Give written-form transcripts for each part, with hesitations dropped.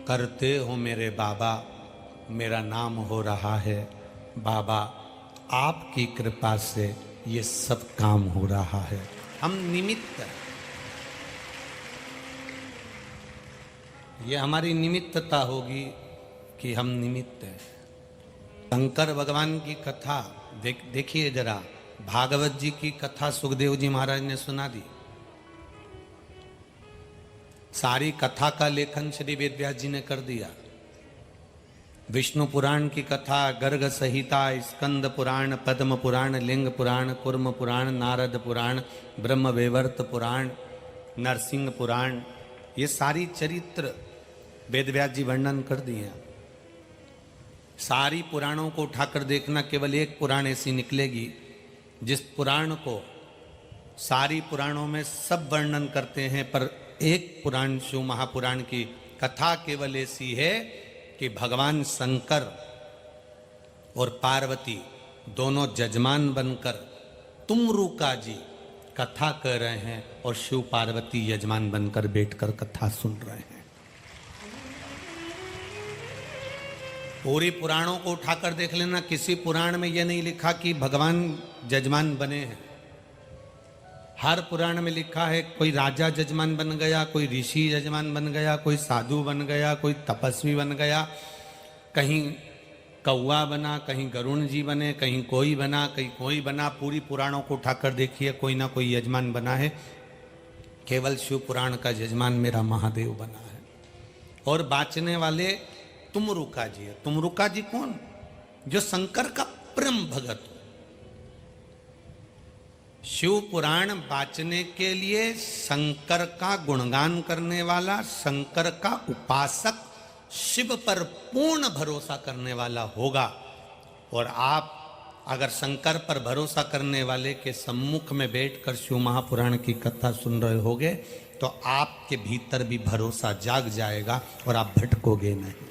करते हो मेरे बाबा, मेरा नाम हो रहा है बाबा, आपकी कृपा से ये सब काम हो रहा है। हम निमित्त हैं, ये हमारी निमित्तता होगी कि हम निमित्त हैं। शंकर भगवान की कथा देखिए जरा, भागवत जी की कथा सुखदेव जी महाराज ने सुना दी। सारी कथा का लेखन श्री वेदव्यास जी ने कर दिया। विष्णु पुराण की कथा, गर्ग संहिता, स्कंद पुराण, पद्म पुराण, लिंग पुराण, कुर्म पुराण, नारद पुराण, ब्रह्म वैवर्त पुराण, नरसिंह पुराण, ये सारी चरित्र वेदव्यास जी वर्णन कर दिए। सारी पुराणों को उठाकर देखना, केवल एक पुराण ऐसी निकलेगी जिस पुराण को सारी पुराणों में सब वर्णन करते हैं, पर एक पुराण शिव महापुराण की कथा केवल ऐसी है कि भगवान शंकर और पार्वती दोनों जजमान बनकर तुमरुका जी कथा कर रहे हैं और शिव पार्वती यजमान बनकर बैठकर कथा सुन रहे हैं। पूरी पुराणों को उठाकर देख लेना, किसी पुराण में यह नहीं लिखा कि भगवान जजमान बने हैं। हर पुराण में लिखा है कोई राजा जजमान बन गया, कोई ऋषि जजमान बन गया, कोई साधु बन गया, कोई तपस्वी बन गया, कहीं कौवा बना, कहीं गरुण जी बने, कहीं कोई बना, कहीं कोई बना। पूरी पुराणों को उठाकर देखिए, कोई ना कोई यजमान बना है। केवल शिव पुराण का यजमान मेरा महादेव बना है। और बाँचने वाले तुमरुका जी है। तुमरुका जी कौन? जो शंकर का परम भगत हो। शिव पुराण बाँचने के लिए शंकर का गुणगान करने वाला, शंकर का उपासक, शिव पर पूर्ण भरोसा करने वाला होगा। और आप अगर शंकर पर भरोसा करने वाले के सम्मुख में बैठकर शिव महापुराण की कथा सुन रहे होगे तो आपके भीतर भी भरोसा जाग जाएगा और आप भटकोगे नहीं।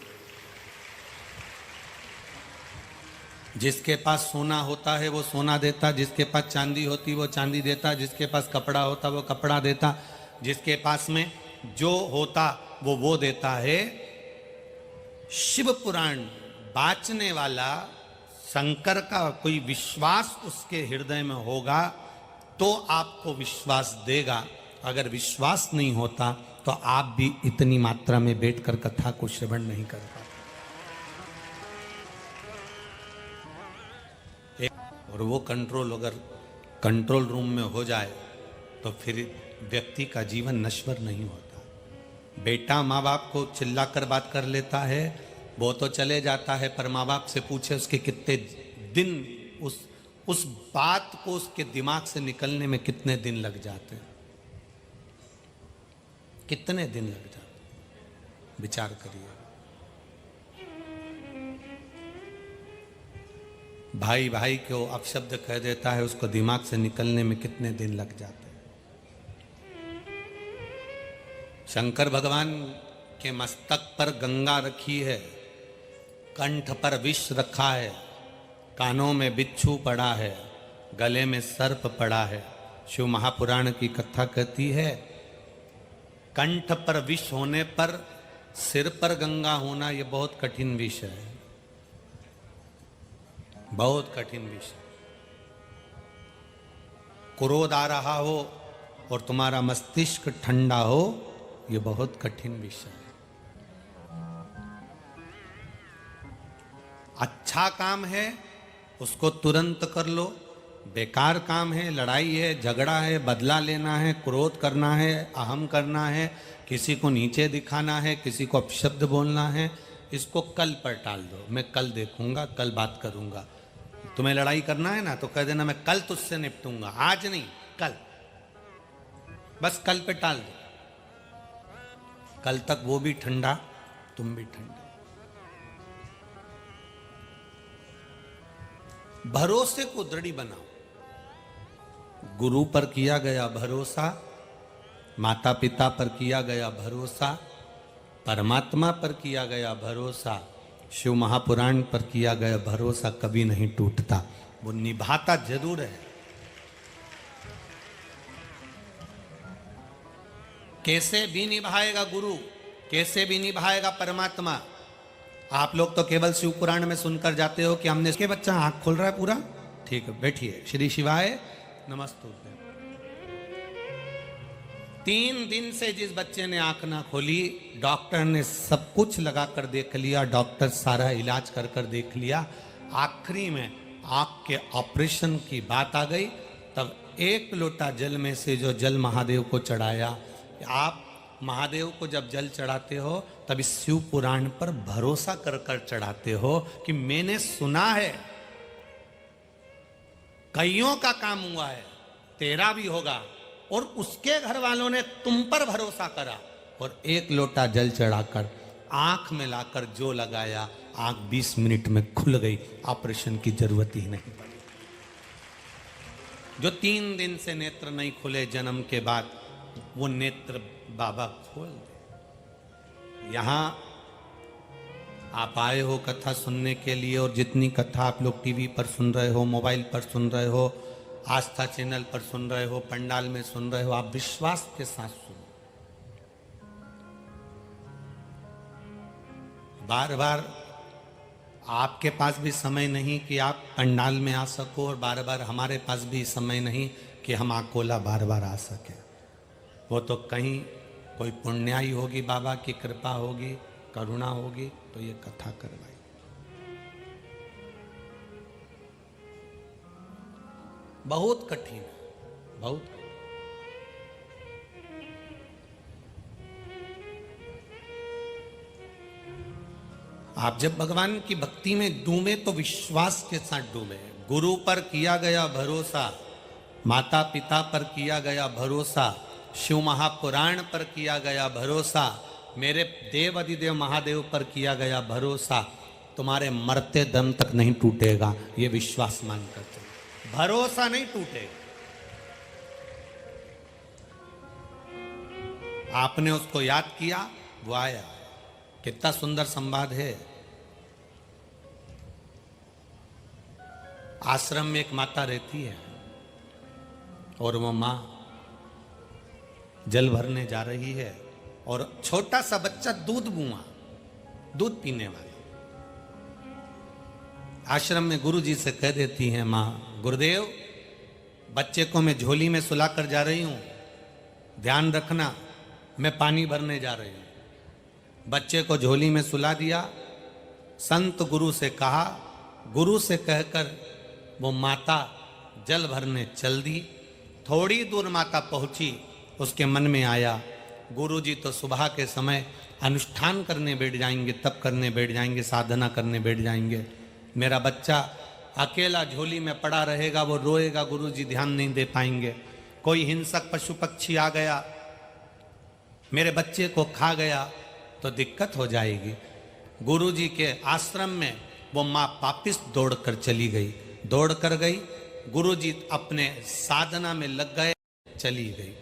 जिसके पास सोना होता है वो सोना देता, जिसके पास चांदी होती वो चांदी देता, जिसके पास कपड़ा होता वो कपड़ा देता, जिसके पास में जो होता वो देता है। शिव पुराण बाँचने वाला, शंकर का कोई विश्वास उसके हृदय में होगा तो आपको विश्वास देगा। अगर विश्वास नहीं होता तो आप भी इतनी मात्रा में बैठकर कथा को श्रवण नहीं कर पाते। और वो कंट्रोल अगर कंट्रोल रूम में हो जाए तो फिर व्यक्ति का जीवन नश्वर नहीं होता। बेटा माँ बाप को चिल्लाकर बात कर लेता है, वो तो चले जाता है, पर माँ बाप से पूछे उसके कितने दिन उस बात को उसके दिमाग से निकलने में कितने दिन लग जाते हैं, कितने दिन लग जाते हैं, विचार करिए। भाई भाई को अपशब्द कह देता है, उसको दिमाग से निकलने में कितने दिन लग जाते हैं। शंकर भगवान के मस्तक पर गंगा रखी है, कंठ पर विष रखा है, कानों में बिच्छू पड़ा है, गले में सर्प पड़ा है। शिव महापुराण की कथा कहती है कंठ पर विष होने पर सिर पर गंगा होना यह बहुत कठिन विषय है, बहुत कठिन विषय। क्रोध आ रहा हो और तुम्हारा मस्तिष्क ठंडा हो, यह बहुत कठिन विषय है। अच्छा काम है उसको तुरंत कर लो, बेकार काम है, लड़ाई है, झगड़ा है, बदला लेना है, क्रोध करना है, अहम करना है, किसी को नीचे दिखाना है, किसी को अपशब्द बोलना है, इसको कल पर टाल दो। मैं कल देखूंगा, कल बात करूंगा। तुम्हें लड़ाई करना है ना तो कह देना मैं कल तुझसे निपटूंगा, आज नहीं कल, बस कल पे टाल दो। कल तक वो भी ठंडा, तुम भी ठंडे। भरोसे को दृढ़ बनाओ। गुरु पर किया गया भरोसा, माता पिता पर किया गया भरोसा, परमात्मा पर किया गया भरोसा, शिव महापुराण पर किया गया भरोसा कभी नहीं टूटता। वो निभाता जरूर है। कैसे भी निभाएगा गुरु, कैसे भी निभाएगा परमात्मा। आप लोग तो केवल शिव पुराण में सुनकर जाते हो कि हमने इसके बच्चा आंख खोल रहा है पूरा, ठीक है बैठिए, श्री शिवाय नमस्तुभ्यं। 3 दिन से जिस बच्चे ने आंख ना खोली, डॉक्टर ने सब कुछ लगा कर देख लिया, डॉक्टर सारा इलाज कर कर देख लिया, आखिरी में आंख के ऑपरेशन की बात आ गई। तब 1 लोटा जल में से जो जल महादेव को चढ़ाया, आप महादेव को जब जल चढ़ाते हो तब इस शिव पुराण पर भरोसा कर कर चढ़ाते हो कि मैंने सुना है कईयों का काम हुआ है, तेरा भी होगा। और उसके घर वालों ने तुम पर भरोसा करा और 1 लोटा जल चढ़ाकर आंख में लाकर जो लगाया, आंख 20 मिनट में खुल गई, ऑपरेशन की जरूरत ही नहीं पड़ी। जो 3 दिन से नेत्र नहीं खुले जन्म के बाद, वो नेत्र बाबा खोल दे। यहां आप आए हो कथा सुनने के लिए, और जितनी कथा आप लोग टीवी पर सुन रहे हो, मोबाइल पर सुन रहे हो, आस्था चैनल पर सुन रहे हो, पंडाल में सुन रहे हो, आप विश्वास के साथ सुनो। बार बार आपके पास भी समय नहीं कि आप पंडाल में आ सको, और बार बार हमारे पास भी समय नहीं कि हम अकोला बार बार आ सके। वो तो कहीं कोई पुण्याई होगी, बाबा की कृपा होगी, करुणा होगी, तो ये कथा करवाई। बहुत कठिन, बहुत कठिन। आप जब भगवान की भक्ति में डूबे तो विश्वास के साथ डूबे। गुरु पर किया गया भरोसा, माता पिता पर किया गया भरोसा, शिव महापुराण पर किया गया भरोसा, मेरे देव अधिदेव महादेव पर किया गया भरोसा, तुम्हारे मरते दम तक नहीं टूटेगा। ये विश्वास मानकर चलो, भरोसा नहीं टूटेगा। आपने उसको याद किया, वो आया। कितना सुंदर संवाद है। आश्रम में एक माता रहती है और वो माँ जल भरने जा रही है, और छोटा सा बच्चा दूध दूध पीने वाला आश्रम में गुरु जी से कह देती है माँ, गुरुदेव बच्चे को मैं झोली में सुलाकर जा रही हूं, ध्यान रखना, मैं पानी भरने जा रही हूं। बच्चे को झोली में सुला दिया। संत गुरु से कहा, गुरु से कहकर वो माता जल भरने चल दी। थोड़ी दूर माता पहुंची, उसके मन में आया गुरु जी तो सुबह के समय अनुष्ठान करने बैठ जाएंगे, तप करने बैठ जाएंगे, साधना करने बैठ जाएंगे। मेरा बच्चा अकेला झोली में पड़ा रहेगा, वो रोएगा, गुरु जी ध्यान नहीं दे पाएंगे। कोई हिंसक पशु पक्षी आ गया, मेरे बच्चे को खा गया तो दिक्कत हो जाएगी। गुरु जी के आश्रम में वो माँ वापिस दौड़ कर चली गई, दौड़ कर गई। गुरु जी अपने साधना में लग गए, चली गई।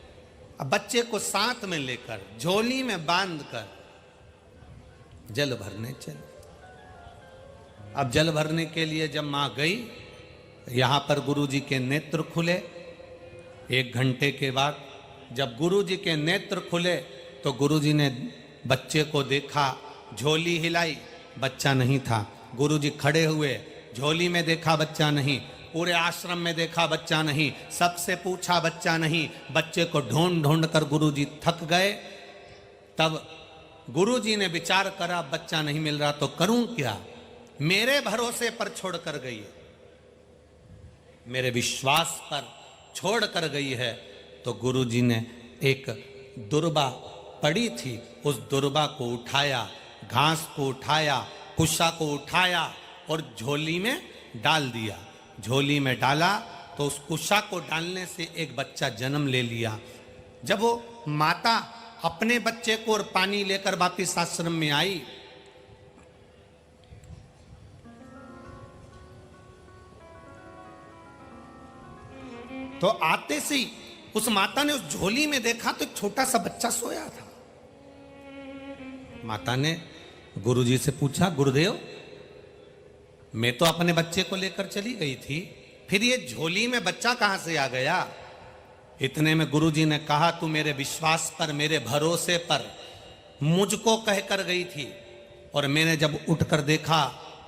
अब बच्चे को साथ में लेकर झोली में बांधकर जल भरने चले। अब जल भरने के लिए जब माँ गई, यहाँ पर गुरु जी के नेत्र खुले। 1 घंटे के बाद जब गुरु जी के नेत्र खुले तो गुरु जी ने बच्चे को देखा, झोली हिलाई, बच्चा नहीं था। गुरु जी खड़े हुए, झोली में देखा बच्चा नहीं, पूरे आश्रम में देखा बच्चा नहीं, सबसे पूछा बच्चा नहीं। बच्चे को ढूंढ ढूंढ कर गुरु जी थक गए। तब गुरु जी ने विचार करा, बच्चा नहीं मिल रहा तो करूं क्या, मेरे भरोसे पर छोड़ कर गई है, मेरे विश्वास पर छोड़ कर गई है। तो गुरु जी ने एक दुर्बा पड़ी थी, उस दुर्बा को उठाया, घास को उठाया, कुशा को उठाया और झोली में डाल दिया। झोली में डाला तो उस कुशा को डालने से एक बच्चा जन्म ले लिया। जब वो माता अपने बच्चे को और पानी लेकर वापिस आश्रम में आई, तो आते से ही उस माता ने उस झोली में देखा तो एक छोटा सा बच्चा सोया था। माता ने गुरुजी से पूछा, गुरुदेव मैं तो अपने बच्चे को लेकर चली गई थी, फिर ये झोली में बच्चा कहां से आ गया? इतने में गुरुजी ने कहा, तू मेरे विश्वास पर, मेरे भरोसे पर मुझको कहकर गई थी, और मैंने जब उठकर देखा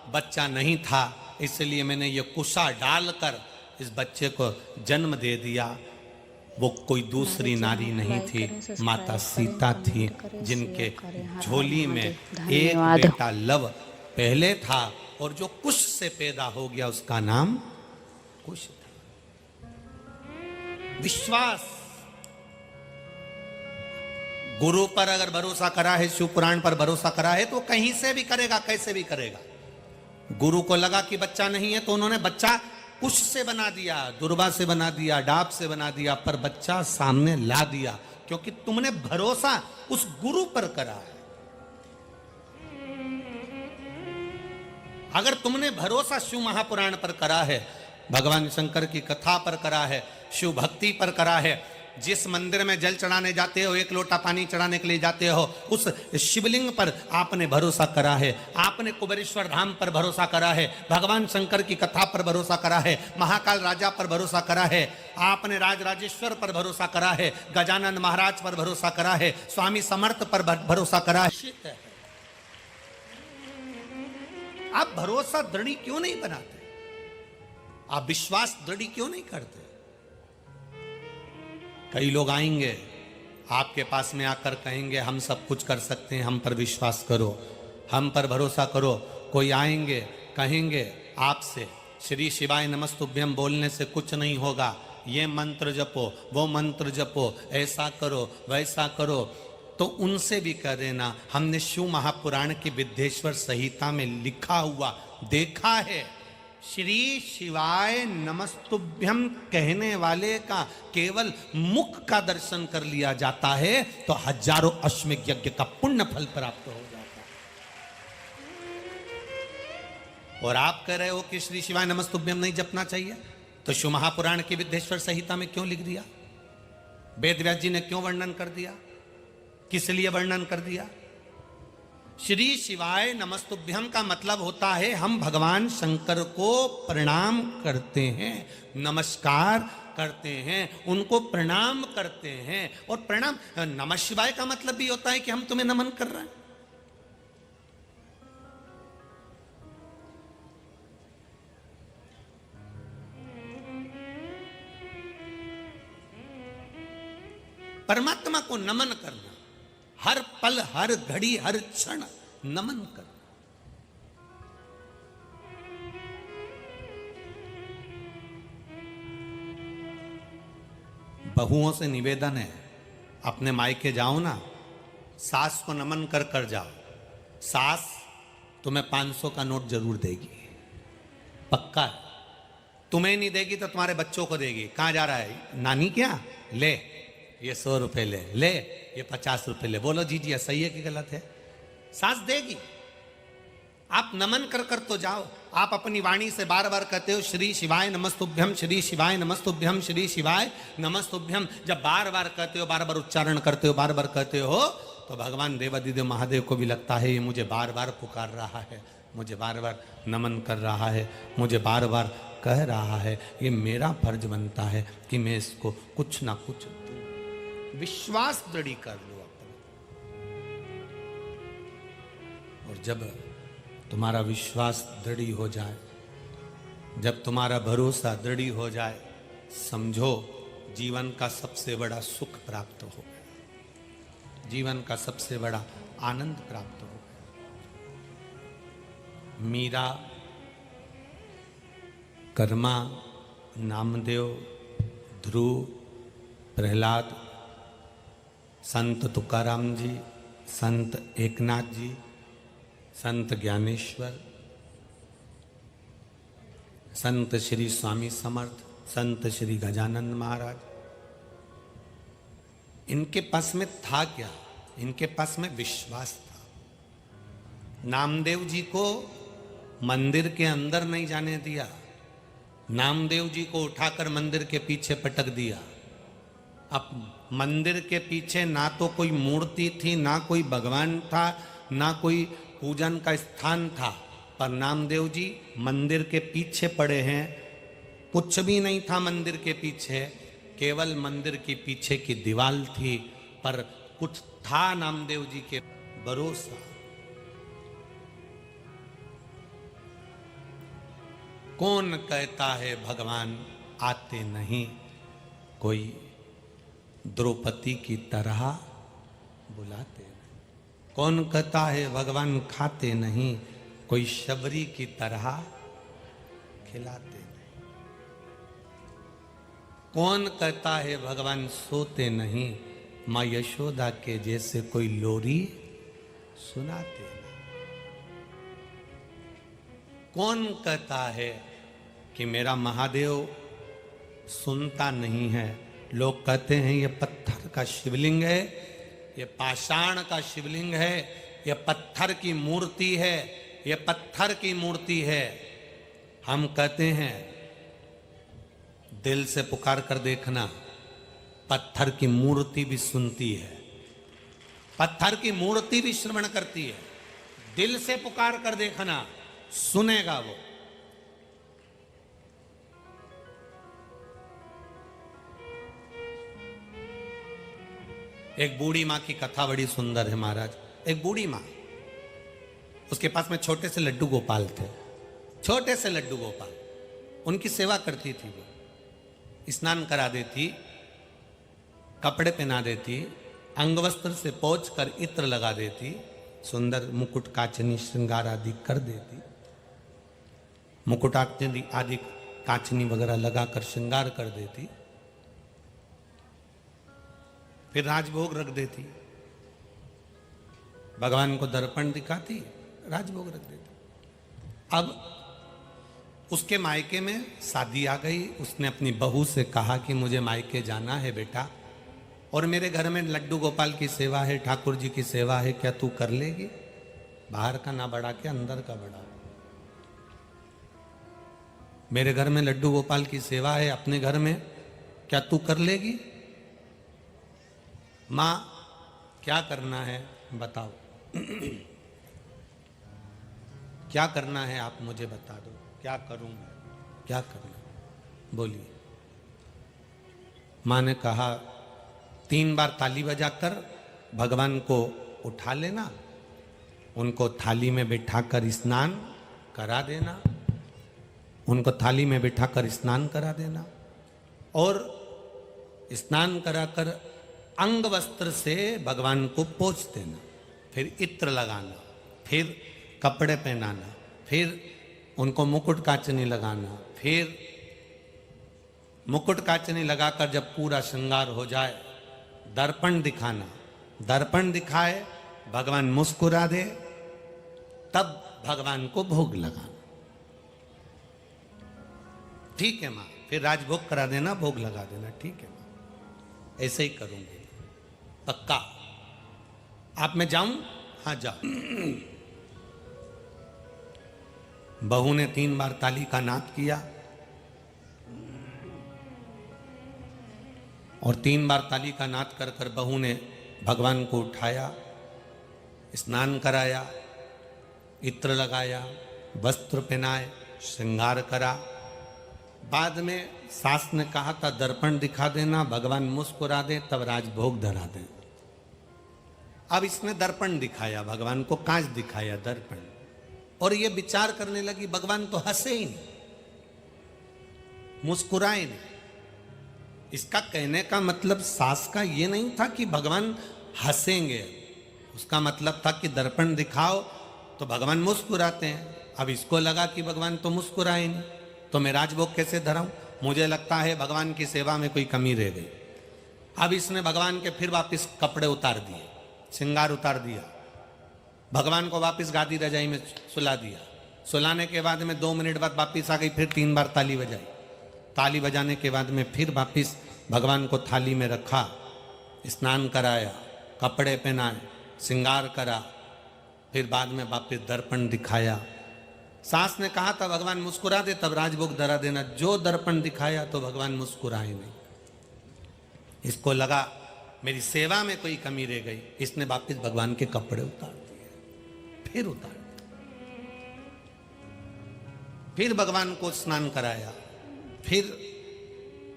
बच्चा नहीं था, इसलिए मैंने ये कुशा डालकर इस बच्चे को जन्म दे दिया। वो कोई दूसरी नारी नहीं थी, माता सीता थी, जिनके झोली में एक बेटा लव पहले था, और जो कुश से पैदा हो गया उसका नाम कुश था। विश्वास, गुरु पर अगर भरोसा करा है, शिव पुराण पर भरोसा करा है, तो कहीं से भी करेगा, कैसे भी करेगा। गुरु को लगा कि बच्चा नहीं है, तो उन्होंने बच्चा कुश से बना दिया, दुर्वा से बना दिया, डाब से बना दिया, पर बच्चा सामने ला दिया, क्योंकि तुमने भरोसा उस गुरु पर करा है। अगर तुमने भरोसा शिव महापुराण पर करा है, भगवान शंकर की कथा पर करा है, शिव भक्ति पर करा है, जिस मंदिर में जल चढ़ाने जाते हो, एक लोटा पानी चढ़ाने के लिए जाते हो, उस शिवलिंग पर आपने भरोसा करा है, आपने कुबेरेश्वर धाम पर भरोसा करा है, भगवान शंकर की कथा पर भरोसा करा है, महाकाल राजा पर भरोसा करा है, आपने राजराजेश्वर पर भरोसा करा है, गजानन महाराज पर भरोसा करा है, स्वामी समर्थ पर भरोसा करा है। आप भरोसा दृढ़ क्यों नहीं बनाते? आप विश्वास दृढ़ क्यों नहीं करते? कई लोग आएंगे आपके पास में आकर कहेंगे हम सब कुछ कर सकते हैं, हम पर विश्वास करो, हम पर भरोसा करो। कोई आएंगे कहेंगे आपसे श्री शिवाय नमस्तुभ्यम बोलने से कुछ नहीं होगा, ये मंत्र जपो, वो मंत्र जपो, ऐसा करो, वैसा करो। तो उनसे भी कह देना हमने शिव महापुराण की विद्येश्वर संहिता में लिखा हुआ देखा है, श्री शिवाय नमस्तुभ्यम कहने वाले का केवल मुख का दर्शन कर लिया जाता है तो हजारों अश्वमेध यज्ञ का पुण्य फल प्राप्त हो जाता है। और आप कह रहे हो कि श्री शिवाय नमस्तुभ्यम नहीं जपना चाहिए, तो शिव महापुराण की विद्येश्वर संहिता में क्यों लिख दिया? वेद व्यास जी ने क्यों वर्णन कर दिया? किस लिए वर्णन कर दिया? श्री शिवाय नमस्तुभ्यम का मतलब होता है हम भगवान शंकर को प्रणाम करते हैं, नमस्कार करते हैं, उनको प्रणाम करते हैं। और प्रणाम, नमः शिवाय का मतलब भी होता है कि हम तुम्हें नमन कर रहे हैं। परमात्मा को नमन करना, हर पल, हर घड़ी, हर क्षण नमन कर। बहुओं से निवेदन है, अपने मायके जाओ ना, सास को नमन कर कर जाओ, सास तुम्हें 500 का नोट जरूर देगी, पक्का है। तुम्हें नहीं देगी तो तुम्हारे बच्चों को देगी। कहां जा रहा है? नानी क्या ले, ये 100 रुपए ले, ले ये 50 रुपए ले। बोलो जी जी सही है कि गलत है? सास देगी। आप नमन कर कर तो जाओ। आप अपनी वाणी से बार बार कहते हो श्री शिवाय नमस्तुभ्यम, श्री शिवाय नमस्तुभ्यम, श्री शिवाय नमस्तुभ्यम। जब बार बार कहते हो, बार बार उच्चारण करते हो, बार बार कहते हो, तो भगवान देवादिदेव महादेव को भी लगता है ये मुझे बार बार पुकार रहा है, मुझे बार बार नमन कर रहा है, मुझे बार बार कह रहा है, ये मेरा फर्ज बनता है कि मैं इसको कुछ ना कुछ दूं। विश्वास दृढ़ कर लो अपना। और जब तुम्हारा विश्वास दृढ़ हो जाए, जब तुम्हारा भरोसा दृढ़ हो जाए, समझो जीवन का सबसे बड़ा सुख प्राप्त हो गया, जीवन का सबसे बड़ा आनंद प्राप्त हो गया। मीरा, कर्मा, नामदेव, ध्रुव, प्रहलाद, संत तुकाराम जी, संत एकनाथ जी, संत ज्ञानेश्वर, संत श्री स्वामी समर्थ, संत श्री गजानन महाराज, इनके पास में था क्या? इनके पास में विश्वास था। नामदेव जी को मंदिर के अंदर नहीं जाने दिया, नामदेव जी को उठाकर मंदिर के पीछे पटक दिया। अब मंदिर के पीछे ना तो कोई मूर्ति थी, ना कोई भगवान था, ना कोई पूजन का स्थान था, पर नामदेव जी मंदिर के पीछे पड़े हैं। कुछ भी नहीं था मंदिर के पीछे, केवल मंदिर के पीछे की दीवार थी, पर कुछ था नामदेव जी के भरोसा। कौन कहता है भगवान आते नहीं, कोई द्रौपदी की तरह बुलाते नहीं। कौन कहता है भगवान खाते नहीं, कोई शबरी की तरह खिलाते नहीं। कौन कहता है भगवान सोते नहीं, माँ यशोदा के जैसे कोई लोरी सुनाते नहीं। कौन कहता है कि मेरा महादेव सुनता नहीं है। लोग कहते हैं ये पत्थर का शिवलिंग है, ये पाषाण का शिवलिंग है, ये पत्थर की मूर्ति है, ये पत्थर की मूर्ति है। हम कहते हैं दिल से पुकार कर देखना, पत्थर की मूर्ति भी सुनती है, पत्थर की मूर्ति भी श्रवण करती है। दिल से पुकार कर देखना, सुनेगा वो। एक बूढ़ी माँ की कथा बड़ी सुंदर है महाराज। एक बूढ़ी माँ, उसके पास में छोटे से लड्डू गोपाल थे, छोटे से लड्डू गोपाल। उनकी सेवा करती थी वो, स्नान करा देती, कपड़े पहना देती, अंगवस्त्र से पोंछ कर इत्र लगा देती, सुंदर मुकुट कांचनी श्रृंगार आदि कर देती, मुकुट आदि कांचनी वगैरह लगाकर श्रृंगार कर देती, फिर राजभोग रख देती, भगवान को दर्पण दिखाती, राजभोग रख देती। अब उसके मायके में शादी आ गई। उसने अपनी बहू से कहा कि मुझे मायके जाना है बेटा, और मेरे घर में लड्डू गोपाल की सेवा है, ठाकुर जी की सेवा है, क्या तू कर लेगी? बाहर का ना बढ़ा के अंदर का बढ़ा। मेरे घर में लड्डू गोपाल की सेवा है, अपने घर में, क्या तू कर लेगी? माँ क्या करना है बताओ, क्या करना है आप मुझे बता दो, क्या करूं मैं, क्या करना, बोलिए। माँ ने कहा 3 बार ताली बजाकर भगवान को उठा लेना, उनको थाली में बिठाकर स्नान करा देना, उनको थाली में बिठाकर स्नान करा देना, और स्नान कराकर अंग वस्त्र से भगवान को पोंछ देना, फिर इत्र लगाना, फिर कपड़े पहनाना, फिर उनको मुकुट कांचनी लगाना, फिर मुकुट कांचनी लगाकर जब पूरा श्रृंगार हो जाए दर्पण दिखाना, दर्पण दिखाए भगवान मुस्कुरा दे, तब भगवान को भोग लगाना। ठीक है माँ, फिर राजभोग करा देना, भोग लगा देना। ठीक है माँ, ऐसे ही करूंगी, पक्का। आप मैं जाऊं? हाँ जाओ। बहू ने 3 बार ताली का नाद किया और 3 बार ताली का नाद कर कर बहू ने भगवान को उठाया, स्नान कराया, इत्र लगाया, वस्त्र पहनाए, श्रृंगार करा। बाद में सास ने कहा था दर्पण दिखा देना, भगवान मुस्कुरा दे, तब राजभोग धरा दे। अब इसने दर्पण दिखाया, भगवान को कांच दिखाया, दर्पण, और ये विचार करने लगी भगवान तो हंसे ही नहीं, मुस्कुराए नहीं। इसका कहने का मतलब सास का ये नहीं था कि भगवान हंसेंगे, उसका मतलब था कि दर्पण दिखाओ तो भगवान मुस्कुराते हैं। अब इसको लगा कि भगवान तो मुस्कुराए नहीं, तो मैं राजभोग कैसे धराऊं? मुझे लगता है भगवान की सेवा में कोई कमी रह गई। अब इसने भगवान के फिर वापस कपड़े उतार दिए, श्रृंगार उतार दिया, भगवान को वापस गादी रजाई में सुला दिया। सुलाने के बाद में 2 मिनट बाद वापस आ गई, फिर 3 बार ताली बजाई। ताली बजाने के बाद में फिर वापस भगवान को थाली में रखा, स्नान कराया, कपड़े पहनाए, श्रृंगार करा, फिर बाद में वापस दर्पण दिखाया। सास ने कहा था भगवान मुस्कुरा दे, तब राजभोग धरा देना। जो दर्पण दिखाया तो भगवान मुस्कुराए नहीं। इसको लगा मेरी सेवा में कोई कमी रह गई, इसने वापस भगवान के कपड़े उतार दिए, फिर उतार दिए, फिर भगवान को स्नान कराया, फिर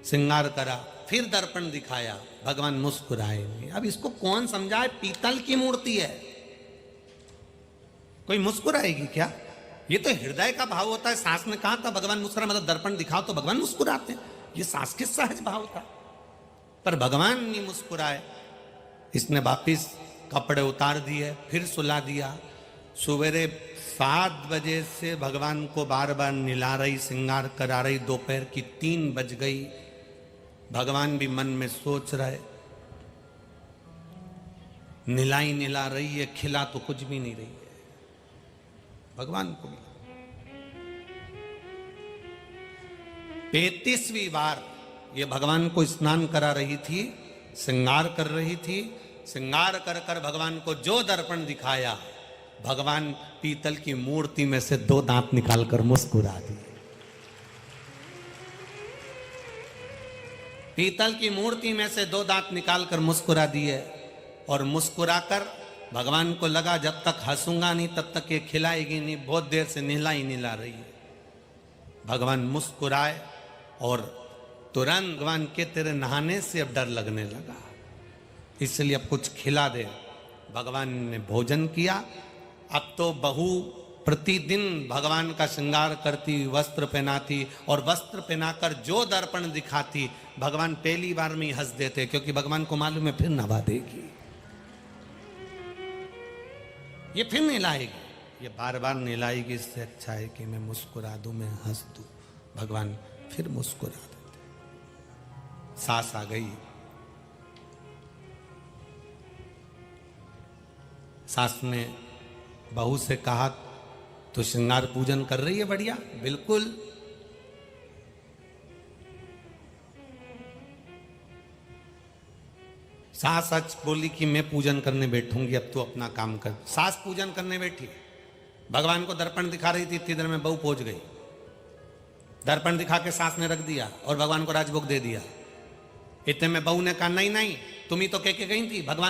श्रृंगार करा, फिर दर्पण दिखाया, भगवान मुस्कुराए नहीं। अब इसको कौन समझाए? पीतल की मूर्ति है, कोई मुस्कुराएगी क्या? ये तो हृदय का भाव होता है। सास ने कहा था भगवान मुस्कुरा, मतलब दर्पण दिखाओ तो भगवान मुस्कुराते हैं। ये सास के सहज भाव था, पर भगवान नहीं मुस्कुराए। इसने वापिस कपड़े उतार दिए, फिर सुला दिया। सवेरे 7 बजे से भगवान को बार बार निला रही, श्रृंगार करा रही। दोपहर की 3 बज गई। भगवान भी मन में सोच रहे, निलाई निला रही है, खिला तो कुछ भी नहीं रही है भगवान को। 35वीं बार ये भगवान को स्नान करा रही थी, श्रृंगार कर रही थी। श्रृंगार कर कर भगवान को जो दर्पण दिखाया, भगवान पीतल की मूर्ति में से 2 दांत निकालकर मुस्कुरा दिए। पीतल की मूर्ति में से 2 दांत निकालकर मुस्कुरा दिए। और मुस्कुराकर भगवान को लगा जब तक हंसूंगा नहीं तब तक ये खिलाएगी नहीं, बहुत देर से निहला ही निहला रही है। भगवान मुस्कुराए और तुरंत भगवान के तेरे नहाने से अब डर लगने लगा, इसलिए अब कुछ खिला दे। भगवान ने भोजन किया। अब तो बहू प्रतिदिन भगवान का श्रृंगार करती, वस्त्र पहनाती, और वस्त्र पहनाकर जो दर्पण दिखाती, भगवान पहली बार में ही हंस देते, क्योंकि भगवान को मालूम है फिर नवा देगी, ये फिर नहलाएगी, ये बार बार नहलाएगी। इससे अच्छा है कि मैं मुस्कुरा दूं, मैं हंस दूं। भगवान फिर मुस्कुरा देते। सास आ गई। सास ने बहू से कहा, तो श्रृंगार पूजन कर रही है बढ़िया? बिल्कुल। सास सच बोली कि मैं पूजन करने बैठूंगी, अब तू अपना काम कर। सास पूजन करने बैठी, भगवान को दर्पण दिखा रही थी। इतनी देर में बहू पहुंच गई। दर्पण दिखा के सास ने रख दिया और भगवान को राजभोग दे दिया। इतने में बहू ने कहा, नहीं नहीं, तुम ही तो कह के गई थी भगवान